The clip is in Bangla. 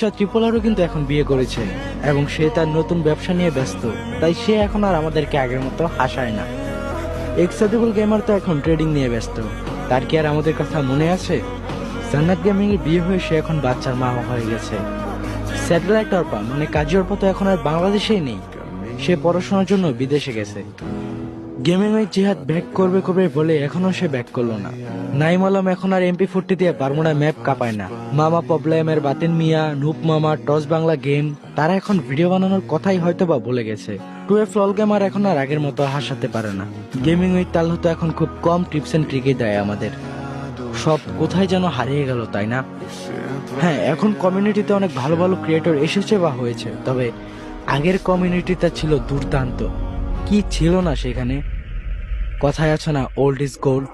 বাচ্চা ত্রিপোলারও কিন্তু এখন বিয়ে করেছে এবং সে তার নতুন ব্যবসা নিয়ে ব্যস্ত, তাই সে এখন আর আমাদেরকে আগের মতো হাসায় না। এক্সাইটেবল গেমার তো এখন ট্রেডিং নিয়ে ব্যস্ত, তার কি আর আমাদের কথা মনে আছে? জান্নাত গেমিং এর বিয়ে হয়ে সে এখন বাচ্চার মা হয়ে গেছে। স্যাটেলাইট অর্পা মানে কাজী অর্পা তো এখন আর বাংলাদেশেই নেই, সে পড়াশোনার জন্য বিদেশে গেছে। গেমিং এর জিহাদ ব্যাক করবে করবে বলে এখনো সে ব্যাক করলো না। নাইম আলম এখন আর MP40 দিয়ে বারমুডা ম্যাপ কাঁপায় না। মামা প্রবলেমের বাতেন মিয়া, নুপ মামা, টস বাংলা গেম, তারা এখন ভিডিও বানানোর কথাই হয়তো বা ভুলে গেছে। 12 লল গেমার এখন আর আগের মতো হাসাতে পারে না। গেমিং উইথ তাল্লু তো এখন খুব কম টিপস এন্ড ট্রিকই দেয় আমাদের। সব কোথায় যেন হারিয়ে গেল, তাই না? হ্যাঁ, এখন কমিউনিটিতে অনেক ভালো ভালো ক্রিয়েটর এসেছে বা হয়েছে, তবে আগের কমিউনিটিটা ছিল দুর্দান্ত। কি ছিল না সেখানে? কথায় আছে না, ওল্ড ইজ গোল্ড।